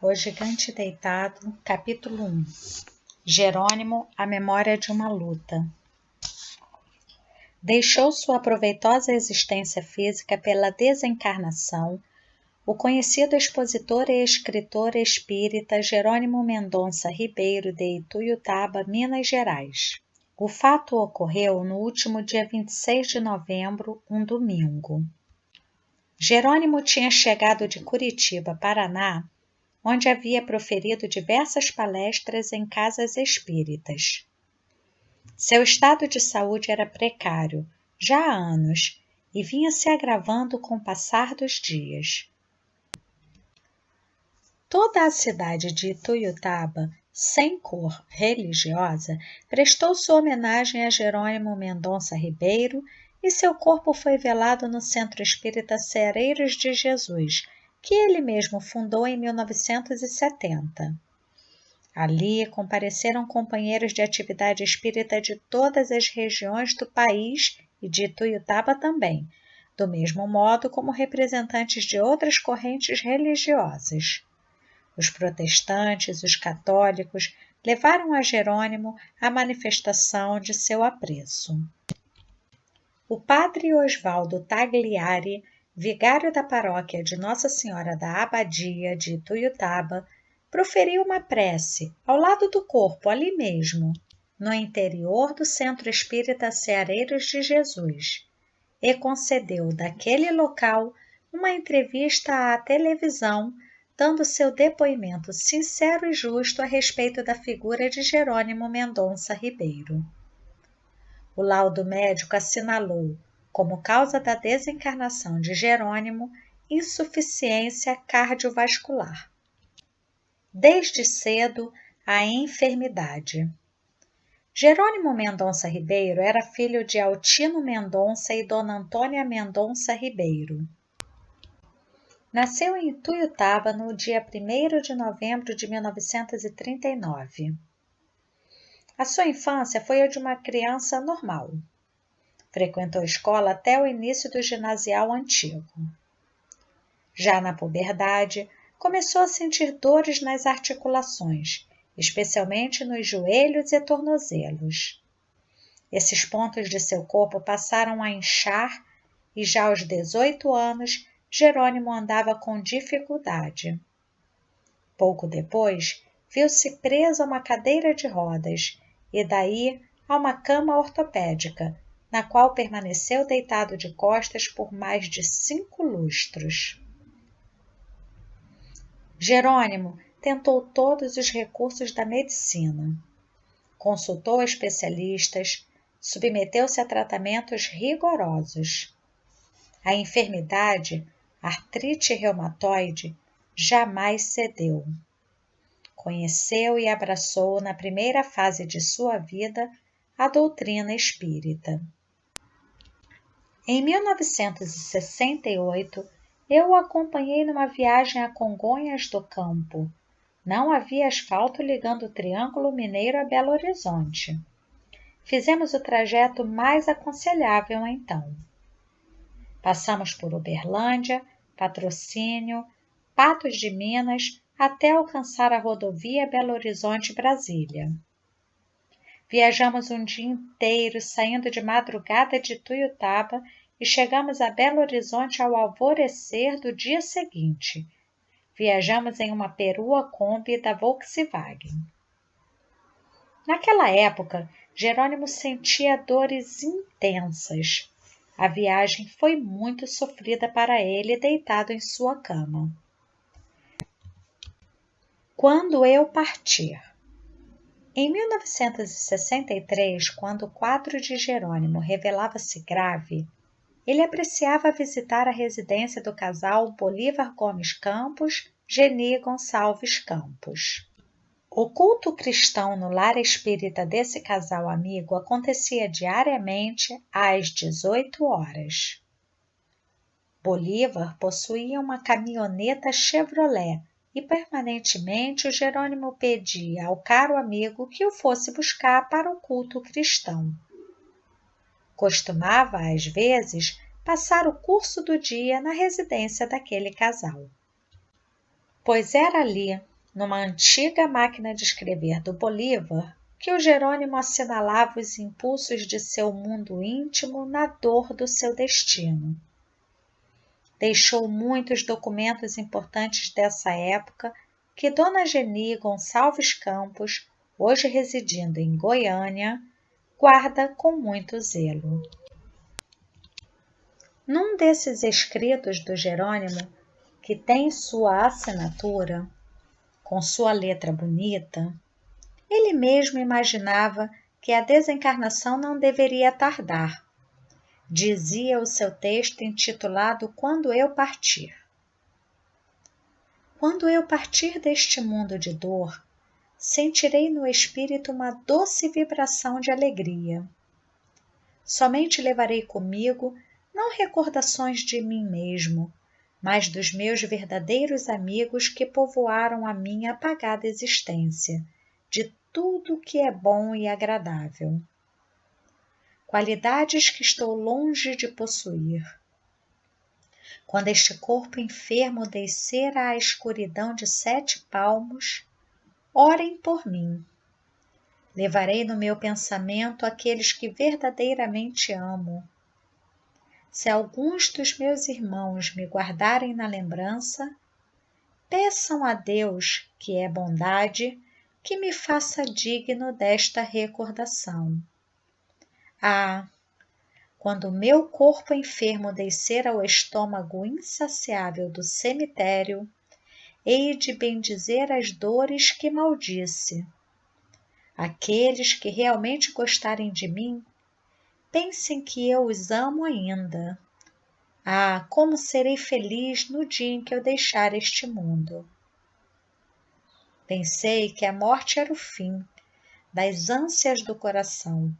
O Gigante Deitado, capítulo 1. Jerônimo, a memória de uma luta. Deixou sua proveitosa existência física pela desencarnação o conhecido expositor e escritor espírita Jerônimo Mendonça Ribeiro de Ituiutaba, Minas Gerais. O fato ocorreu no último dia 26 de novembro, um domingo. Jerônimo tinha chegado de Curitiba, Paraná, onde havia proferido diversas palestras em casas espíritas. Seu estado de saúde era precário, já há anos, e vinha se agravando com o passar dos dias. Toda a cidade de Ituiutaba, sem cor religiosa, prestou sua homenagem a Jerônimo Mendonça Ribeiro e seu corpo foi velado no Centro Espírita Ceareiros de Jesus, que ele mesmo fundou em 1970. Ali compareceram companheiros de atividade espírita de todas as regiões do país e de Ituiutaba também, do mesmo modo como representantes de outras correntes religiosas. Os protestantes, os católicos, levaram a Jerônimo a manifestação de seu apreço. O padre Osvaldo Tagliari, vigário da paróquia de Nossa Senhora da Abadia de Ituiutaba, proferiu uma prece ao lado do corpo, ali mesmo, no interior do Centro Espírita Ceareiros de Jesus, e concedeu daquele local uma entrevista à televisão, dando seu depoimento sincero e justo a respeito da figura de Jerônimo Mendonça Ribeiro. O laudo médico assinalou, como causa da desencarnação de Jerônimo, insuficiência cardiovascular. Desde cedo, a enfermidade. Jerônimo Mendonça Ribeiro era filho de Altino Mendonça e Dona Antônia Mendonça Ribeiro. Nasceu em Ituiutaba no dia 1º de novembro de 1939. A sua infância foi a de uma criança normal. Frequentou a escola até o início do ginasial antigo. Já na puberdade, começou a sentir dores nas articulações, especialmente nos joelhos e tornozelos. Esses pontos de seu corpo passaram a inchar e já aos 18 anos, Jerônimo andava com dificuldade. Pouco depois, viu-se preso a uma cadeira de rodas e daí a uma cama ortopédica, na qual permaneceu deitado de costas por mais de 5 lustros. Jerônimo tentou todos os recursos da medicina. Consultou especialistas, submeteu-se a tratamentos rigorosos. A enfermidade, artrite reumatoide, jamais cedeu. Conheceu e abraçou na primeira fase de sua vida a doutrina espírita. Em 1968, eu o acompanhei numa viagem a Congonhas do Campo. Não havia asfalto ligando o Triângulo Mineiro a Belo Horizonte. Fizemos o trajeto mais aconselhável então. Passamos por Uberlândia, Patrocínio, Patos de Minas, até alcançar a rodovia Belo Horizonte-Brasília. Viajamos um dia inteiro, saindo de madrugada de Ituiutaba e chegamos a Belo Horizonte ao alvorecer do dia seguinte. Viajamos em uma perua Kombi da Volkswagen. Naquela época, Jerônimo sentia dores intensas. A viagem foi muito sofrida para ele deitado em sua cama. Quando eu partir. Em 1963, quando o quadro de Jerônimo revelava-se grave, ele apreciava visitar a residência do casal Bolívar Gomes Campos, Geni Gonçalves Campos. O culto cristão no lar espírita desse casal amigo acontecia diariamente às 18 horas. Bolívar possuía uma caminhoneta Chevrolet e permanentemente o Jerônimo pedia ao caro amigo que o fosse buscar para o culto cristão. Costumava, às vezes, passar o curso do dia na residência daquele casal. Pois era ali, numa antiga máquina de escrever do Bolívar, que o Jerônimo assinalava os impulsos de seu mundo íntimo na dor do seu destino. Deixou muitos documentos importantes dessa época que Dona Geni Gonçalves Campos, hoje residindo em Goiânia, guarda com muito zelo. Num desses escritos do Jerônimo, que tem sua assinatura, com sua letra bonita, ele mesmo imaginava que a desencarnação não deveria tardar. Dizia o seu texto intitulado Quando eu partir. Quando eu partir deste mundo de dor, sentirei no espírito uma doce vibração de alegria. Somente levarei comigo não recordações de mim mesmo, mas dos meus verdadeiros amigos que povoaram a minha apagada existência, de tudo que é bom e agradável. Qualidades que estou longe de possuir. Quando este corpo enfermo descer à escuridão de 7 palmos, orem por mim. Levarei no meu pensamento aqueles que verdadeiramente amo. Se alguns dos meus irmãos me guardarem na lembrança, peçam a Deus, que é bondade, que me faça digno desta recordação. Ah, quando o meu corpo enfermo descer ao estômago insaciável do cemitério, hei de bendizer as dores que maldisse. Aqueles que realmente gostarem de mim, pensem que eu os amo ainda. Ah, como serei feliz no dia em que eu deixar este mundo. Pensei que a morte era o fim das ânsias do coração.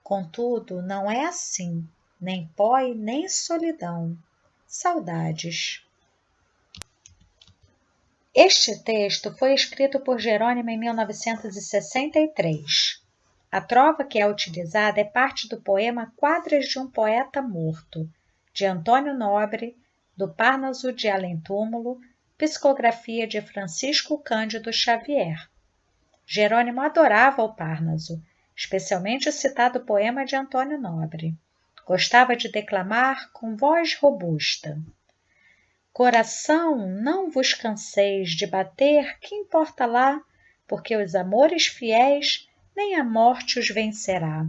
Contudo, não é assim, nem pó e nem solidão. Saudades. Este texto foi escrito por Jerônimo em 1963. A trova que é utilizada é parte do poema Quadras de um Poeta Morto, de Antônio Nobre, do Parnaso de Além-Túmulo, psicografia de Francisco Cândido Xavier. Jerônimo adorava o Parnaso, especialmente o citado poema de Antônio Nobre. Gostava de declamar com voz robusta. Coração, não vos canseis de bater, que importa lá, porque os amores fiéis nem a morte os vencerá.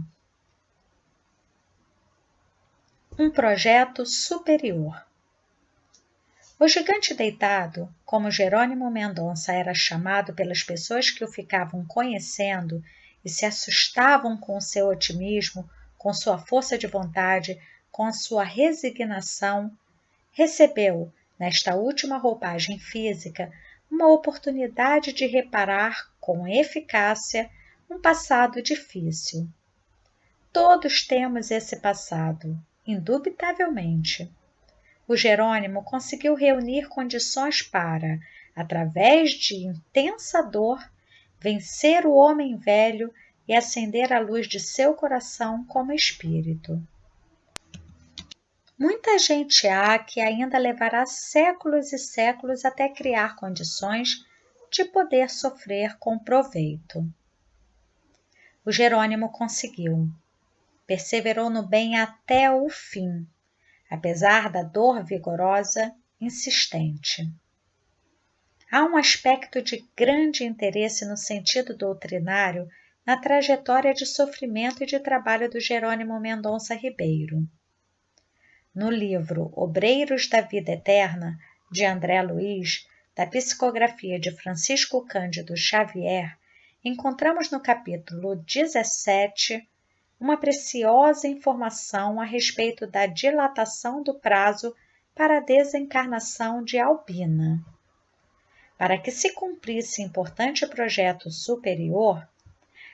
Um projeto superior. O gigante deitado, como Jerônimo Mendonça era chamado pelas pessoas que o ficavam conhecendo e se assustavam com o seu otimismo, com sua força de vontade, com a sua resignação, recebeu, nesta última roupagem física, uma oportunidade de reparar com eficácia um passado difícil. Todos temos esse passado, indubitavelmente. O Jerônimo conseguiu reunir condições para, através de intensa dor, vencer o homem velho e acender a luz de seu coração como espírito. Muita gente há que ainda levará séculos e séculos até criar condições de poder sofrer com proveito. O Jerônimo conseguiu. Perseverou no bem até o fim, apesar da dor vigorosa, insistente. Há um aspecto de grande interesse no sentido doutrinário na trajetória de sofrimento e de trabalho do Jerônimo Mendonça Ribeiro. No livro Obreiros da Vida Eterna, de André Luiz, da psicografia de Francisco Cândido Xavier, encontramos no capítulo 17 uma preciosa informação a respeito da dilatação do prazo para a desencarnação de Albina. Para que se cumprisse importante projeto superior,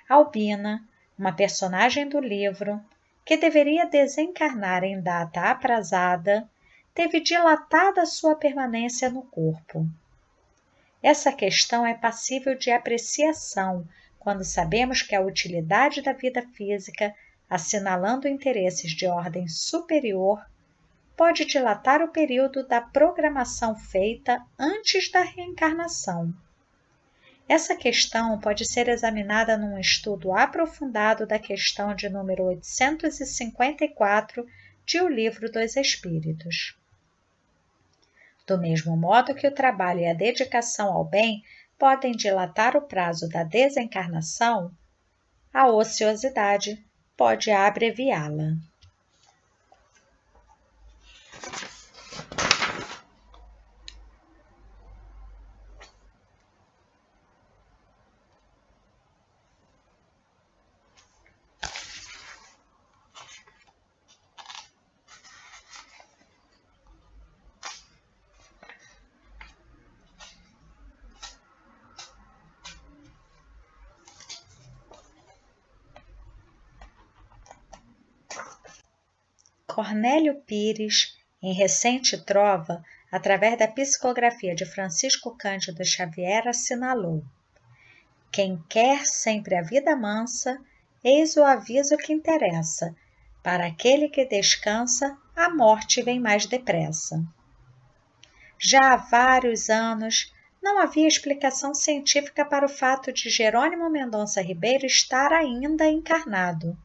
Albina, uma personagem do livro, que deveria desencarnar em data aprazada, teve dilatada sua permanência no corpo. Essa questão é passível de apreciação quando sabemos que a utilidade da vida física, assinalando interesses de ordem superior, pode dilatar o período da programação feita antes da reencarnação. Essa questão pode ser examinada num estudo aprofundado da questão de número 854 de O Livro dos Espíritos. Do mesmo modo que o trabalho e a dedicação ao bem podem dilatar o prazo da desencarnação, a ociosidade pode abreviá-la. Cornélio Pires, em recente trova, através da psicografia de Francisco Cândido Xavier, assinalou: quem quer sempre a vida mansa, eis o aviso que interessa. Para aquele que descansa, a morte vem mais depressa. Já há vários anos, não havia explicação científica para o fato de Jerônimo Mendonça Ribeiro estar ainda encarnado.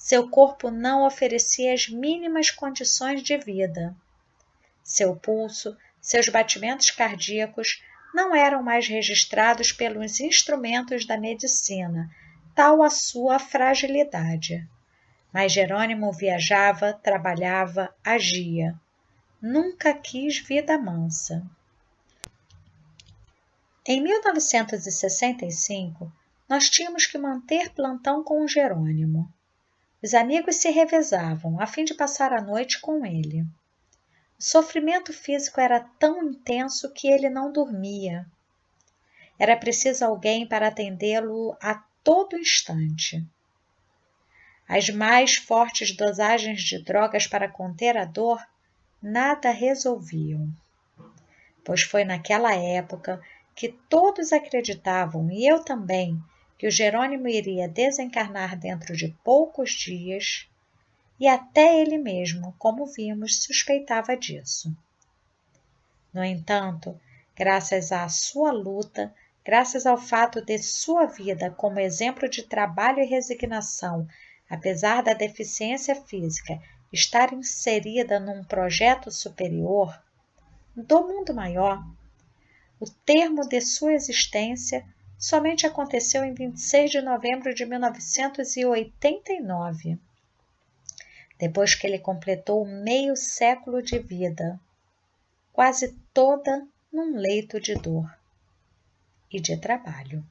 Seu corpo não oferecia as mínimas condições de vida. Seu pulso, seus batimentos cardíacos não eram mais registrados pelos instrumentos da medicina, tal a sua fragilidade. Mas Jerônimo viajava, trabalhava, agia. Nunca quis vida mansa. Em 1965, nós tínhamos que manter plantão com Jerônimo. Os amigos se revezavam, a fim de passar a noite com ele. O sofrimento físico era tão intenso que ele não dormia. Era preciso alguém para atendê-lo a todo instante. As mais fortes dosagens de drogas para conter a dor nada resolviam. Pois foi naquela época que todos acreditavam, e eu também, que o Jerônimo iria desencarnar dentro de poucos dias, e até ele mesmo, como vimos, suspeitava disso. No entanto, graças à sua luta, graças ao fato de sua vida como exemplo de trabalho e resignação, apesar da deficiência física, estar inserida num projeto superior, do mundo maior, o termo de sua existência somente aconteceu em 26 de novembro de 1989, depois que ele completou meio século de vida, quase toda num leito de dor e de trabalho.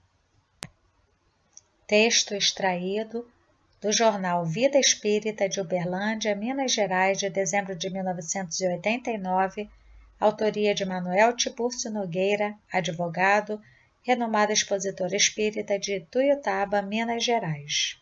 Texto extraído do jornal Vida Espírita de Uberlândia, Minas Gerais, de dezembro de 1989, autoria de Manuel Tiburcio Nogueira, advogado, renomado expositor espírita de Ituiutaba, Minas Gerais.